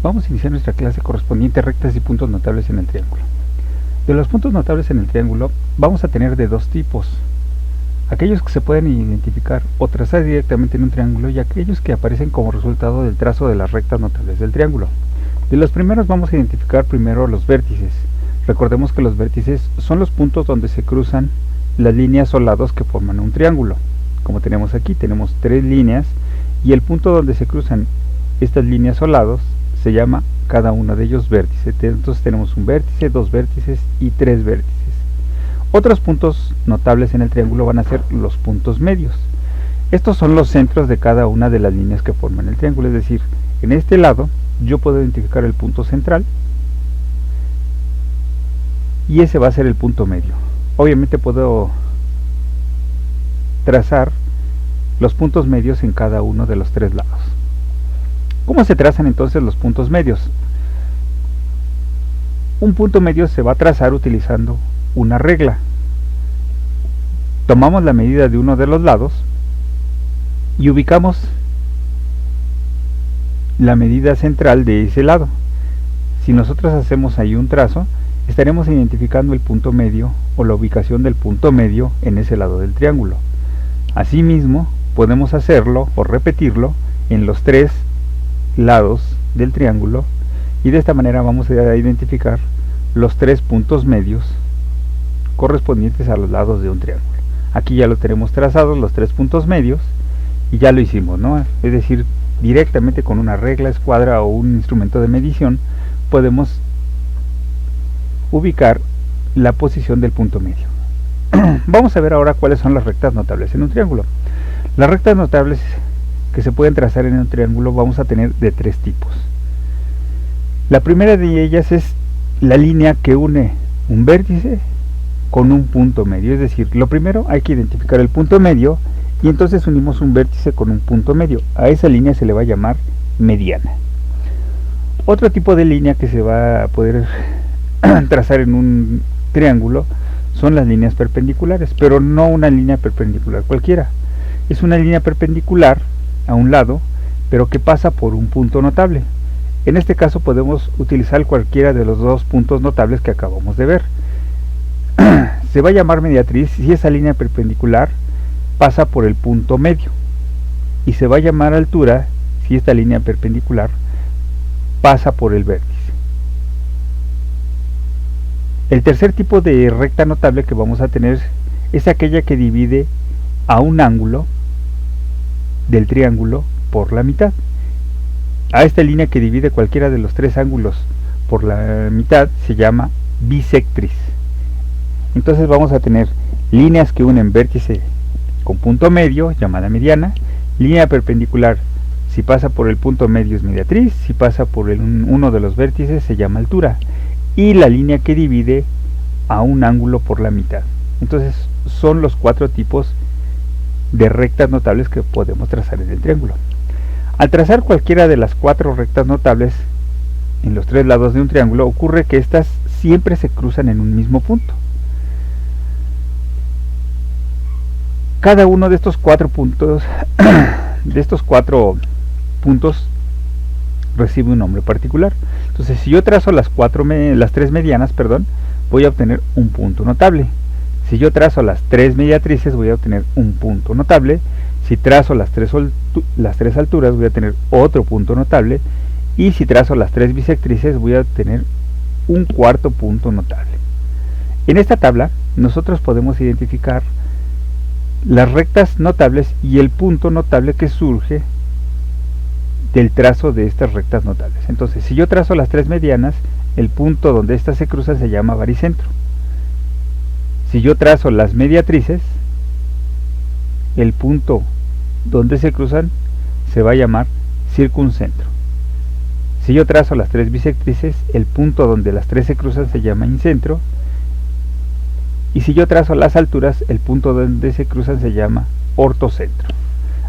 Vamos a iniciar nuestra clase correspondiente a rectas y puntos notables en el triángulo. De los puntos notables en el triángulo vamos a tener de dos tipos: aquellos que se pueden identificar o trazar directamente en un triángulo y aquellos que aparecen como resultado del trazo de las rectas notables del triángulo. De los primeros vamos a identificar primero los vértices. Recordemos que los vértices son los puntos donde se cruzan las líneas o lados que forman un triángulo. Como tenemos aquí, tenemos tres líneas y el punto donde se cruzan estas líneas o lados se llama cada uno de ellos vértice. Entonces tenemos un vértice, dos vértices y tres vértices. Otros puntos notables en el triángulo van a ser los puntos medios. Estos son los centros de cada una de las líneas que forman el triángulo, es decir, en este lado yo puedo identificar el punto central y ese va a ser el punto medio. Obviamente puedo trazar los puntos medios en cada uno de los tres lados. ¿Cómo se trazan entonces los puntos medios? Un punto medio se va a trazar utilizando una regla. Tomamos la medida de uno de los lados y ubicamos la medida central de ese lado. Si nosotros hacemos ahí un trazo, estaremos identificando el punto medio o la ubicación del punto medio en ese lado del triángulo. Asimismo, podemos hacerlo o repetirlo en los tres lados del triángulo y de esta manera vamos a identificar los tres puntos medios correspondientes a los lados de un triángulo. Aquí ya lo tenemos trazados, los tres puntos medios, y ya lo hicimos, ¿no? Es decir, directamente con una regla, escuadra o un instrumento de medición podemos ubicar la posición del punto medio. Vamos a ver ahora cuáles son las rectas notables en un triángulo. Las rectas notables que se pueden trazar en un triángulo vamos a tener de tres tipos. La primera de ellas es la línea que une un vértice con un punto medio, es decir, lo primero hay que identificar el punto medio y entonces unimos un vértice con un punto medio. A esa línea se le va a llamar mediana. Otro tipo de línea que se va a poder trazar en un triángulo son las líneas perpendiculares, pero no una línea perpendicular cualquiera. Es una línea perpendicular a un lado, pero que pasa por un punto notable. En este caso podemos utilizar cualquiera de los dos puntos notables que acabamos de ver. Se va a llamar mediatriz si esa línea perpendicular pasa por el punto medio, y se va a llamar altura si esta línea perpendicular pasa por el vértice. El tercer tipo de recta notable que vamos a tener es aquella que divide a un ángulo del triángulo por la mitad. A esta línea que divide cualquiera de los tres ángulos por la mitad se llama bisectriz. Entonces vamos a tener líneas que unen vértice con punto medio, llamada mediana. Línea perpendicular, si pasa por el punto medio es mediatriz, si pasa por uno de los vértices se llama altura. Y la línea que divide a un ángulo por la mitad. Entonces son los cuatro tipos de rectas notables que podemos trazar en el triángulo. Al trazar cualquiera de las cuatro rectas notables en los tres lados de un triángulo, ocurre que estas siempre se cruzan en un mismo punto. Cada uno de estos cuatro puntos recibe un nombre particular. Entonces, si yo trazo las tres medianas, voy a obtener un punto notable. Si yo trazo las tres mediatrices, voy a obtener un punto notable. Si trazo las tres alturas, voy a tener otro punto notable. Y si trazo las tres bisectrices, voy a obtener un cuarto punto notable. En esta tabla, nosotros podemos identificar las rectas notables y el punto notable que surge del trazo de estas rectas notables. Entonces, si yo trazo las tres medianas, el punto donde estas se cruzan se llama baricentro. Si yo trazo las mediatrices, el punto donde se cruzan se va a llamar circuncentro. Si yo trazo las tres bisectrices, el punto donde las tres se cruzan se llama incentro. Y si yo trazo las alturas, el punto donde se cruzan se llama ortocentro.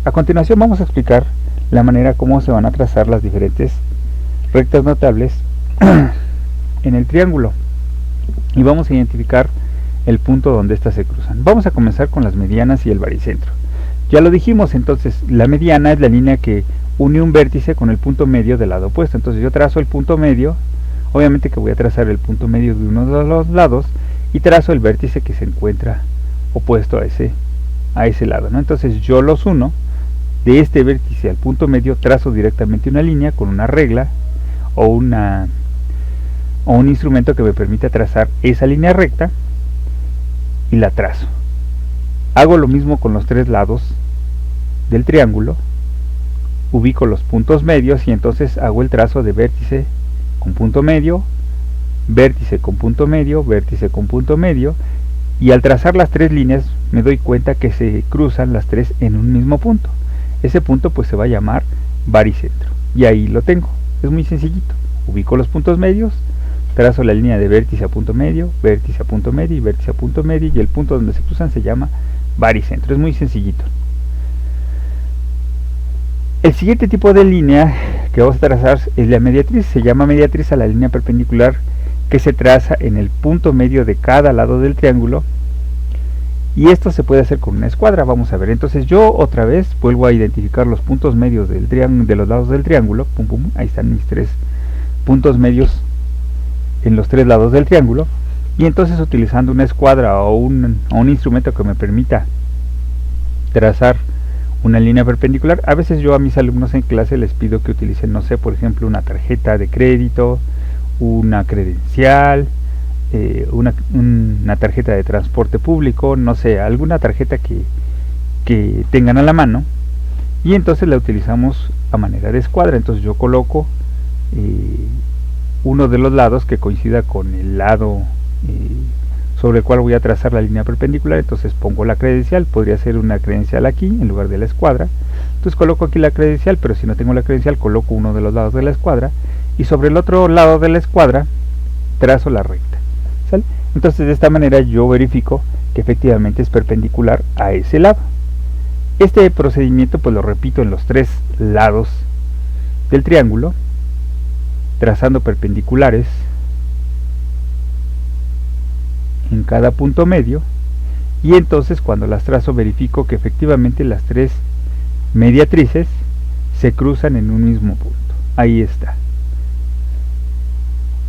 A continuación vamos a explicar la manera como se van a trazar las diferentes rectas notables en el triángulo y vamos a identificar el punto donde éstas se cruzan. Vamos a comenzar con las medianas y el baricentro. Ya lo dijimos, entonces la mediana es la línea que une un vértice con el punto medio del lado opuesto. Entonces yo trazo el punto medio, obviamente que voy a trazar el punto medio de uno de los lados y trazo el vértice que se encuentra opuesto a ese lado, ¿no? Entonces yo los uno, de este vértice al punto medio trazo directamente una línea con una regla o un instrumento que me permita trazar esa línea recta y la trazo. Hago lo mismo con los tres lados del triángulo, ubico los puntos medios y entonces hago el trazo de vértice con punto medio, vértice con punto medio, vértice con punto medio, y al trazar las tres líneas me doy cuenta que se cruzan las tres en un mismo punto. Ese punto pues se va a llamar baricentro, y ahí lo tengo. Es muy sencillito. Ubico los puntos medios, trazo la línea de vértice a punto medio, vértice a punto medio y vértice a punto medio, y el punto donde se cruzan se llama baricentro. Es muy sencillito. El siguiente tipo de línea que vamos a trazar es la mediatriz. Se llama mediatriz a la línea perpendicular que se traza en el punto medio de cada lado del triángulo, y esto se puede hacer con una escuadra. Vamos a ver. Entonces yo otra vez vuelvo a identificar los puntos medios del de los lados del triángulo. Pum, pum, ahí están mis tres puntos medios en los tres lados del triángulo, y entonces utilizando una escuadra o un instrumento que me permita trazar una línea perpendicular. A veces yo a mis alumnos en clase les pido que utilicen, no sé, por ejemplo, una tarjeta de crédito, una credencial, una tarjeta de transporte público, no sé, alguna tarjeta que tengan a la mano, y entonces la utilizamos a manera de escuadra. Entonces yo coloco uno de los lados que coincida con el lado sobre el cual voy a trazar la línea perpendicular. Entonces pongo la credencial, podría ser una credencial aquí en lugar de la escuadra. Entonces coloco aquí la credencial, pero si no tengo la credencial coloco uno de los lados de la escuadra, y sobre el otro lado de la escuadra trazo la recta, ¿sale? Entonces de esta manera yo verifico que efectivamente es perpendicular a ese lado. Este procedimiento pues lo repito en los tres lados del triángulo, trazando perpendiculares en cada punto medio, y entonces cuando las trazo verifico que efectivamente las tres mediatrices se cruzan en un mismo punto. Ahí está.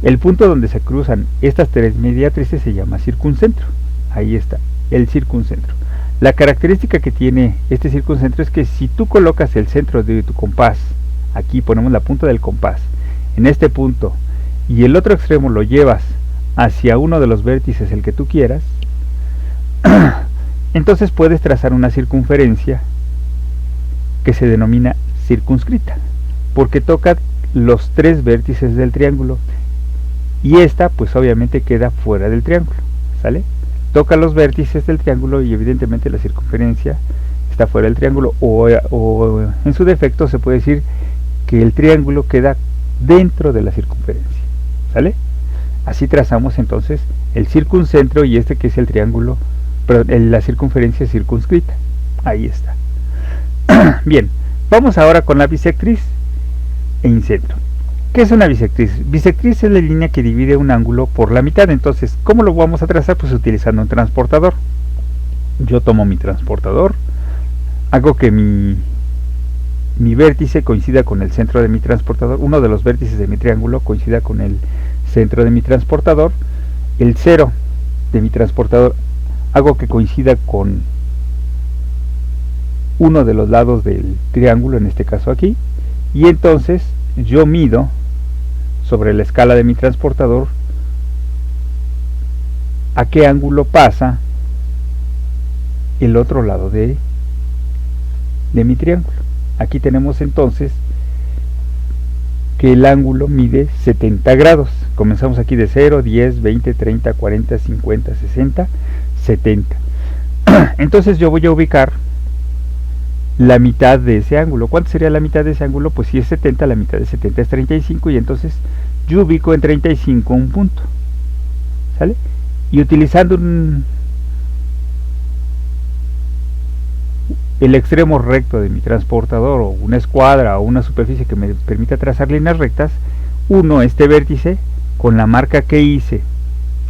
El punto donde se cruzan estas tres mediatrices se llama circuncentro. Ahí está, el circuncentro. La característica que tiene este circuncentro es que si tú colocas el centro de tu compás, aquí ponemos la punta del compás, en este punto, y el otro extremo lo llevas hacia uno de los vértices, el que tú quieras, entonces puedes trazar una circunferencia que se denomina circunscrita, porque toca los tres vértices del triángulo, y esta pues obviamente queda fuera del triángulo, ¿sale? Toca los vértices del triángulo y evidentemente la circunferencia está fuera del triángulo, o en su defecto se puede decir que el triángulo queda dentro de la circunferencia, ¿sale? Así trazamos entonces el circuncentro, y este que es el triángulo, perdón, la circunferencia circunscrita. Ahí está. Bien, vamos ahora con la bisectriz e incentro. ¿Qué es una bisectriz? Bisectriz es la línea que divide un ángulo por la mitad. Entonces, ¿cómo lo vamos a trazar? Pues utilizando un transportador. Yo tomo mi transportador, hago que mi vértice coincida con el centro de mi transportador, uno de los vértices de mi triángulo coincida con el centro de mi transportador, el cero de mi transportador hago que coincida con uno de los lados del triángulo, en este caso aquí, y entonces yo mido sobre la escala de mi transportador a qué ángulo pasa el otro lado de mi triángulo. Aquí tenemos entonces que el ángulo mide 70 grados. Comenzamos aquí de 0, 10, 20, 30, 40, 50, 60, 70. Entonces yo voy a ubicar la mitad de ese ángulo. ¿Cuánto sería la mitad de ese ángulo? Pues si es 70, la mitad de 70 es 35, y entonces yo ubico en 35 un punto, ¿sale? Y utilizando el extremo recto de mi transportador, o una escuadra, o una superficie que me permita trazar líneas rectas, uno este vértice con la marca que hice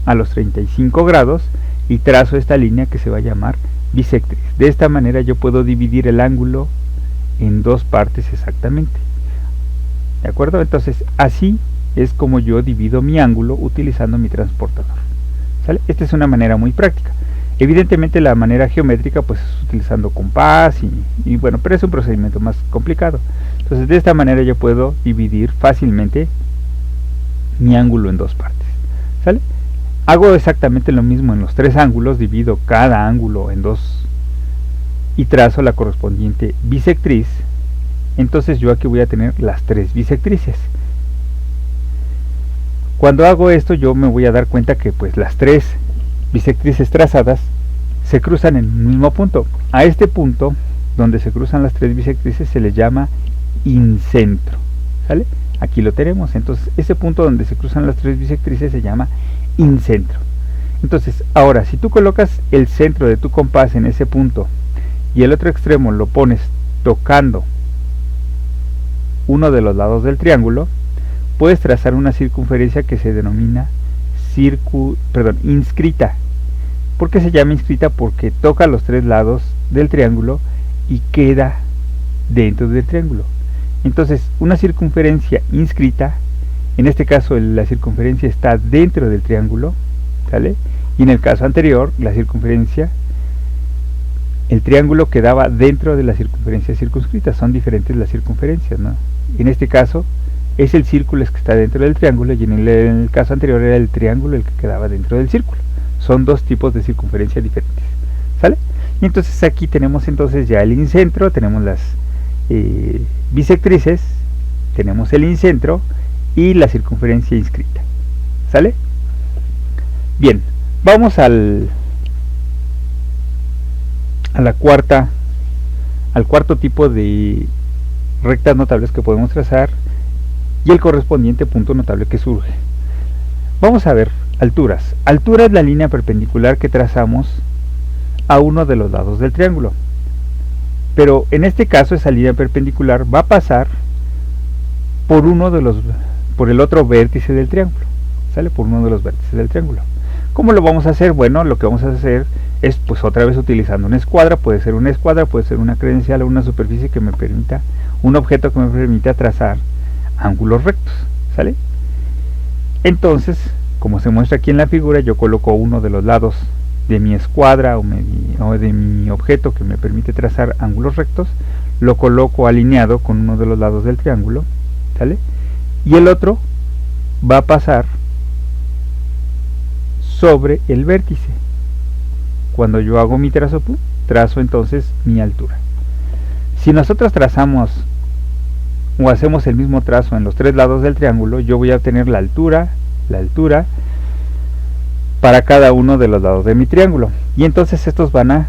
a los 35 grados y trazo esta línea que se va a llamar bisectriz. De esta manera yo puedo dividir el ángulo en dos partes exactamente. ¿De acuerdo? Entonces así es como yo divido mi ángulo utilizando mi transportador. ¿Sale? Esta es una manera muy práctica. Evidentemente la manera geométrica pues es utilizando compás y bueno, pero es un procedimiento más complicado. Entonces de esta manera yo puedo dividir fácilmente mi ángulo en dos partes. ¿Sale? Hago exactamente lo mismo en los tres ángulos, divido cada ángulo en dos y trazo la correspondiente bisectriz. Entonces yo aquí voy a tener las tres bisectrices. Cuando hago esto yo me voy a dar cuenta que pues las tres bisectrices trazadas se cruzan en un mismo punto. A este punto donde se cruzan las tres bisectrices se le llama incentro. ¿Sale? Aquí lo tenemos. Entonces ese punto donde se cruzan las tres bisectrices se llama incentro. Entonces ahora si tú colocas el centro de tu compás en ese punto y el otro extremo lo pones tocando uno de los lados del triángulo, puedes trazar una circunferencia que se denomina inscrita. ¿Por qué se llama inscrita? Porque toca los tres lados del triángulo y queda dentro del triángulo. Entonces una circunferencia inscrita, en este caso la circunferencia está dentro del triángulo, ¿sale? Y en el caso anterior la circunferencia, el triángulo quedaba dentro de la circunferencia circunscrita. Son diferentes las circunferencias, ¿no? En este caso es el círculo el que está dentro del triángulo y en el caso anterior era el triángulo el que quedaba dentro del círculo. Son dos tipos de circunferencia diferentes, ¿sale? Y entonces aquí tenemos entonces ya el incentro, tenemos las bisectrices, tenemos el incentro y la circunferencia inscrita, ¿sale? Bien, vamos al cuarto tipo de rectas notables que podemos trazar y el correspondiente punto notable que surge. Vamos a ver alturas. Altura es la línea perpendicular que trazamos a uno de los lados del triángulo, pero en este caso esa línea perpendicular va a pasar por el otro vértice del triángulo, ¿sale? Por uno de los vértices del triángulo. ¿Cómo lo vamos a hacer? Bueno, lo que vamos a hacer es pues otra vez utilizando una escuadra. Puede ser una escuadra, puede ser una credencial o una superficie que me permita, un objeto que me permita trazar ángulos rectos, ¿sale? Entonces, como se muestra aquí en la figura, yo coloco uno de los lados de mi escuadra o de mi objeto que me permite trazar ángulos rectos, lo coloco alineado con uno de los lados del triángulo, ¿sale? Y el otro va a pasar sobre el vértice. Cuando yo hago mi trazo entonces mi altura. Si nosotros trazamos o hacemos el mismo trazo en los tres lados del triángulo, yo voy a obtener la altura para cada uno de los lados de mi triángulo, y entonces estos van a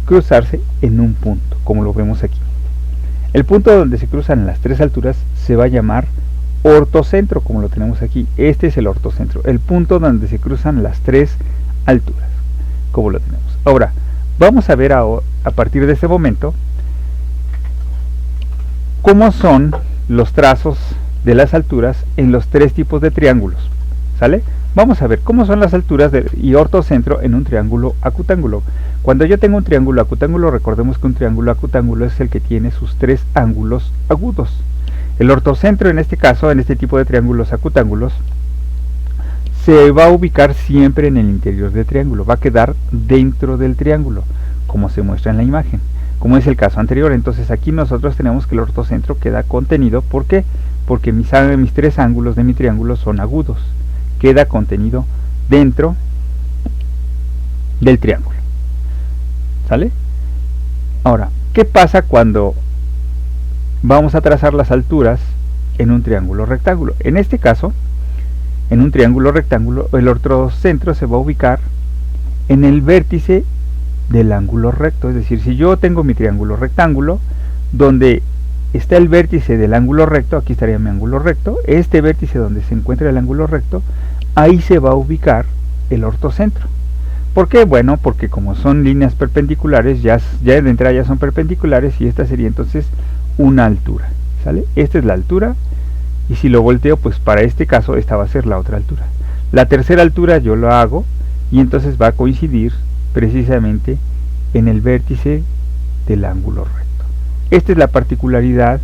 cruzarse en un punto, como lo vemos aquí. El punto donde se cruzan las tres alturas se va a llamar ortocentro, como lo tenemos aquí. Este es el ortocentro, el punto donde se cruzan las tres alturas, como lo tenemos. Ahora vamos a ver a partir de este momento cómo son los trazos de las alturas en los tres tipos de triángulos, ¿sale? Vamos a ver cómo son las alturas y ortocentro en un triángulo acutángulo. Cuando yo tengo un triángulo acutángulo, recordemos que un triángulo acutángulo es el que tiene sus tres ángulos agudos. El ortocentro en este caso, en este tipo de triángulos acutángulos, se va a ubicar siempre en el interior del triángulo, va a quedar dentro del triángulo, como se muestra en la imagen, como es el caso anterior. Entonces aquí nosotros tenemos que el ortocentro queda contenido. ¿Por qué? Porque mis tres ángulos de mi triángulo son agudos, queda contenido dentro del triángulo, ¿sale? Ahora, ¿qué pasa cuando vamos a trazar las alturas en un triángulo rectángulo? En este caso, en un triángulo rectángulo, el ortocentro se va a ubicar en el vértice del ángulo recto. Es decir, si yo tengo mi triángulo rectángulo, donde está el vértice del ángulo recto, aquí estaría mi ángulo recto, este vértice donde se encuentra el ángulo recto, ahí se va a ubicar el ortocentro. ¿Por qué? Bueno, porque como son líneas perpendiculares, ya de entrada ya son perpendiculares, y esta sería entonces una altura, ¿sale? Esta es la altura, y si lo volteo, pues para este caso esta va a ser la otra altura. La tercera altura yo lo hago, y entonces va a coincidir precisamente en el vértice del ángulo recto. Esta es la particularidad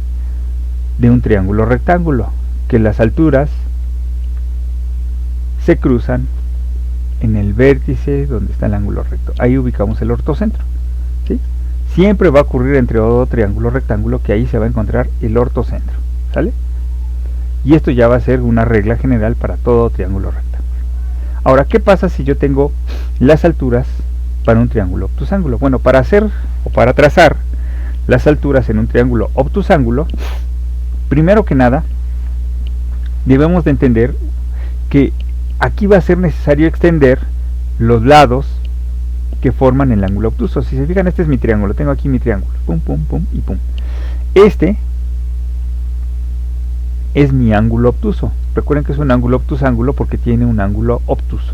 de un triángulo rectángulo, que las alturas se cruzan en el vértice donde está el ángulo recto. Ahí ubicamos el ortocentro, ¿sí? Siempre va a ocurrir entre todo triángulo rectángulo que ahí se va a encontrar el ortocentro, ¿sale? Y esto ya va a ser una regla general para todo triángulo rectángulo. Ahora, ¿qué pasa si yo tengo las alturas para un triángulo obtusángulo? Bueno, para hacer o para trazar las alturas en un triángulo obtusángulo, primero que nada debemos de entender que aquí va a ser necesario extender los lados que forman el ángulo obtuso. Si se fijan, este es mi triángulo, tengo aquí mi triángulo, pum, pum, pum y pum. Este es mi ángulo obtuso. Recuerden que es un ángulo obtusángulo porque tiene un ángulo obtuso.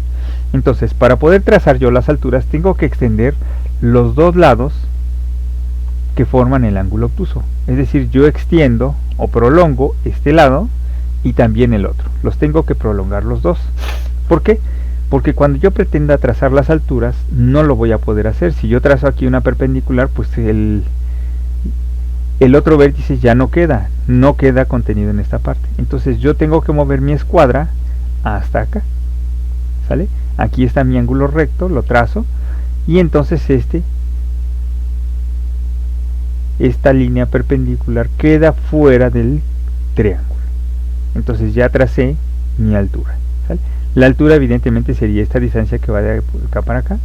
Entonces, para poder trazar yo las alturas, tengo que extender los dos lados que forman el ángulo obtuso. Es decir, yo extiendo o prolongo este lado y también el otro. Los tengo que prolongar los dos. ¿Por qué? Porque cuando yo pretenda trazar las alturas, no lo voy a poder hacer. Si yo trazo aquí una perpendicular, pues el otro vértice ya no queda contenido en esta parte. Entonces yo tengo que mover mi escuadra hasta acá, ¿sale? Aquí está mi ángulo recto, lo trazo, y entonces esta línea perpendicular queda fuera del triángulo. Entonces ya tracé mi altura, ¿sale? La altura evidentemente sería esta distancia que va de acá para acá,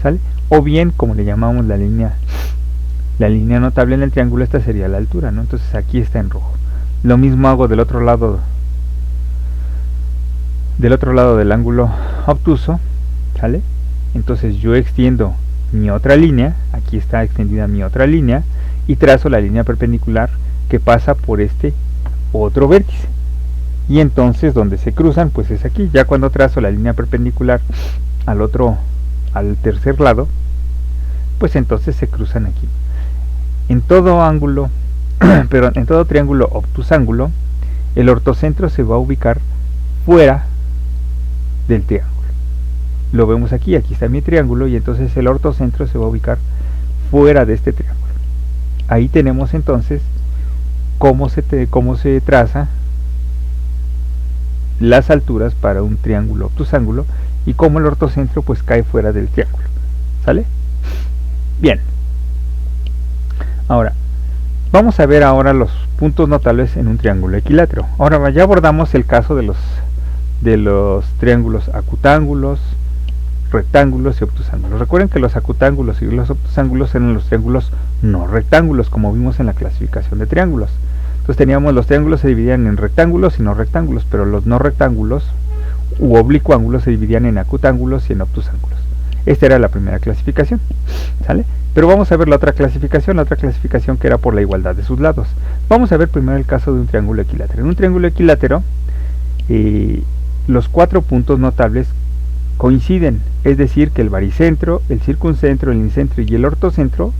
¿sale? O bien, como le llamamos la línea notable en el triángulo, esta sería la altura, ¿no? Entonces aquí está en rojo. Lo mismo hago del otro lado del ángulo obtuso, ¿sale? Entonces yo extiendo mi otra línea, aquí está extendida mi otra línea, y trazo la línea perpendicular que pasa por este otro vértice. Y entonces donde se cruzan, pues es aquí. Ya cuando trazo la línea perpendicular al tercer lado, pues entonces se cruzan aquí. En todo ángulo, pero en todo triángulo obtusángulo, el ortocentro se va a ubicar fuera del triángulo. Lo vemos aquí está mi triángulo, y entonces el ortocentro se va a ubicar fuera de este triángulo. Ahí tenemos entonces cómo se traza las alturas para un triángulo obtusángulo y cómo el ortocentro pues cae fuera del triángulo, ¿sale? Bien. Ahora, vamos a ver ahora los puntos notables en un triángulo equilátero. Ahora ya abordamos el caso de los triángulos acutángulos, rectángulos y obtusángulos. Recuerden que los acutángulos y los obtusángulos eran los triángulos no rectángulos, como vimos en la clasificación de triángulos. Entonces teníamos los triángulos se dividían en rectángulos y no rectángulos, pero los no rectángulos u oblicuángulos se dividían en acutángulos y en obtusángulos. Esta era la primera clasificación, ¿sale? Pero vamos a ver la otra clasificación que era por la igualdad de sus lados. Vamos a ver primero el caso de un triángulo equilátero. En un triángulo equilátero, los cuatro puntos notables coinciden, es decir, que el baricentro, el circuncentro, el incentro y el ortocentro,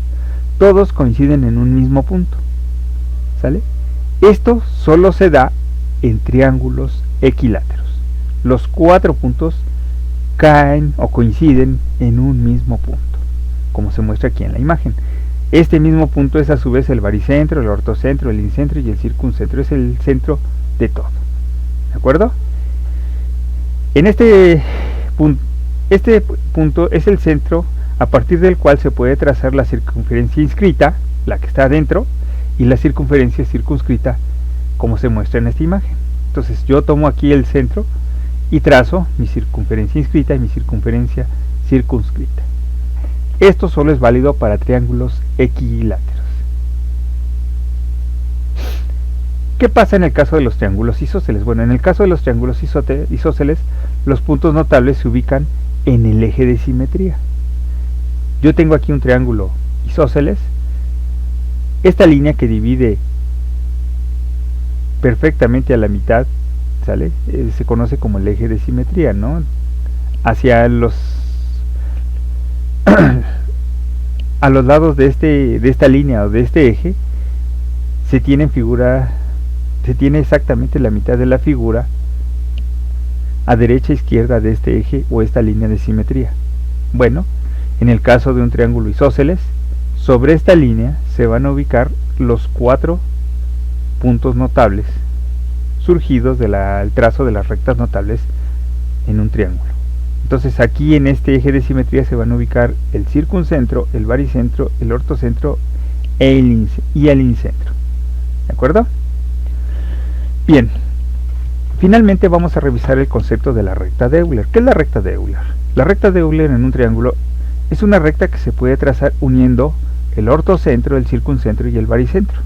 todos coinciden en un mismo punto, ¿sale? Esto solo se da en triángulos equiláteros. Los cuatro puntos caen o coinciden en un mismo punto, como se muestra aquí en la imagen. Este mismo punto es a su vez el baricentro, el ortocentro, el incentro y el circuncentro. Es el centro de todo, ¿de acuerdo? En este punto es el centro a partir del cual se puede trazar la circunferencia inscrita, la que está adentro, y la circunferencia circunscrita, como se muestra en esta imagen. Entonces yo tomo aquí el centro y trazo mi circunferencia inscrita y mi circunferencia circunscrita. Esto solo es válido para triángulos equiláteros. ¿Qué pasa en el caso de los triángulos isósceles? Bueno, en el caso de los triángulos isósceles, los puntos notables se ubican en el eje de simetría. Yo tengo aquí un triángulo isósceles. Esta línea que divide perfectamente a la mitad, ¿sale? Se conoce como el eje de simetría, ¿no? Hacia a los lados de esta línea o de este eje se tiene exactamente la mitad de la figura a derecha e izquierda de este eje o esta línea de simetría. Bueno, en el caso de un triángulo isósceles, sobre esta línea se van a ubicar los 4 puntos notables surgidos del trazo de las rectas notables en un triángulo. Entonces aquí en este eje de simetría se van a ubicar el circuncentro, el baricentro, el ortocentro y el incentro. ¿De acuerdo? Bien, finalmente vamos a revisar el concepto de la recta de Euler. ¿Qué es la recta de Euler? La recta de Euler en un triángulo es una recta que se puede trazar uniendo el ortocentro, el circuncentro y el baricentro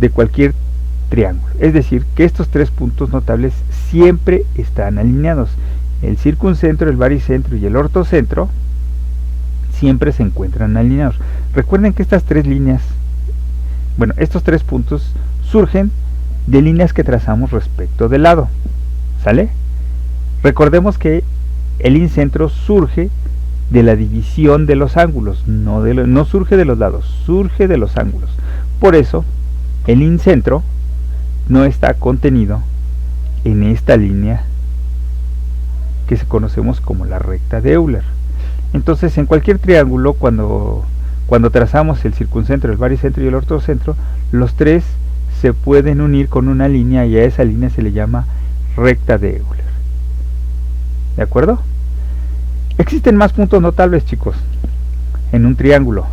de cualquier triángulo. Es decir, que estos 3 puntos notables siempre están alineados. El circuncentro, el baricentro y el ortocentro siempre se encuentran alineados. Recuerden que estas 3 líneas, bueno, estos 3 puntos surgen de líneas que trazamos respecto del lado. ¿Sale? Recordemos que el incentro surge de la división de los ángulos, no surge de los lados, surge de los ángulos. Por eso, el incentro no está contenido en esta línea que se conocemos como la recta de Euler. Entonces, en cualquier triángulo, cuando trazamos el circuncentro, el baricentro y el ortocentro, los 3 se pueden unir con una línea y a esa línea se le llama recta de Euler. ¿De acuerdo? Existen más puntos notables, chicos, en un triángulo,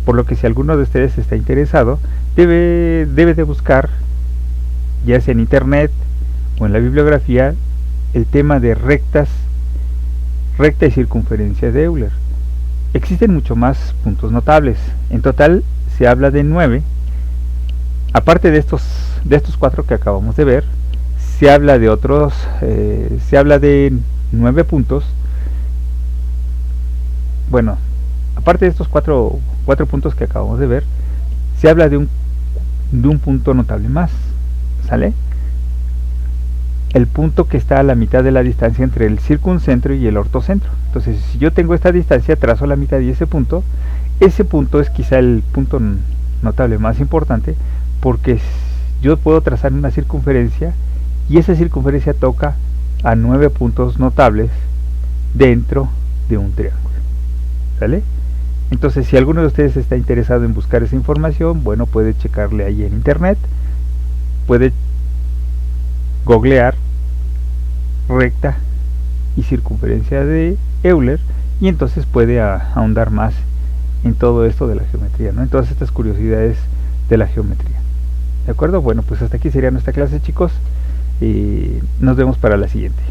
por lo que si alguno de ustedes está interesado, debe de buscar, ya sea en internet o en la bibliografía, el tema de recta y circunferencia de Euler. Existen mucho más puntos notables. En total se habla de 9. Aparte de estos 4 que acabamos de ver, se habla de otros, se habla de 9 puntos. Bueno, aparte de estos 4 puntos que acabamos de ver, se habla de un punto notable más. ¿Sale? El punto que está a la mitad de la distancia entre el circuncentro y el ortocentro. Entonces, si yo tengo esta distancia, trazo la mitad y ese punto es quizá el punto notable más importante, porque yo puedo trazar una circunferencia y esa circunferencia toca a 9 puntos notables dentro de un triángulo. ¿Sale? Entonces, si alguno de ustedes está interesado en buscar esa información, bueno, puede checarle ahí en internet, puede googlear recta y circunferencia de Euler y entonces puede ahondar más en todo esto de la geometría, ¿no? En todas estas curiosidades de la geometría. ¿De acuerdo? Bueno, pues hasta aquí sería nuestra clase, chicos, y nos vemos para la siguiente.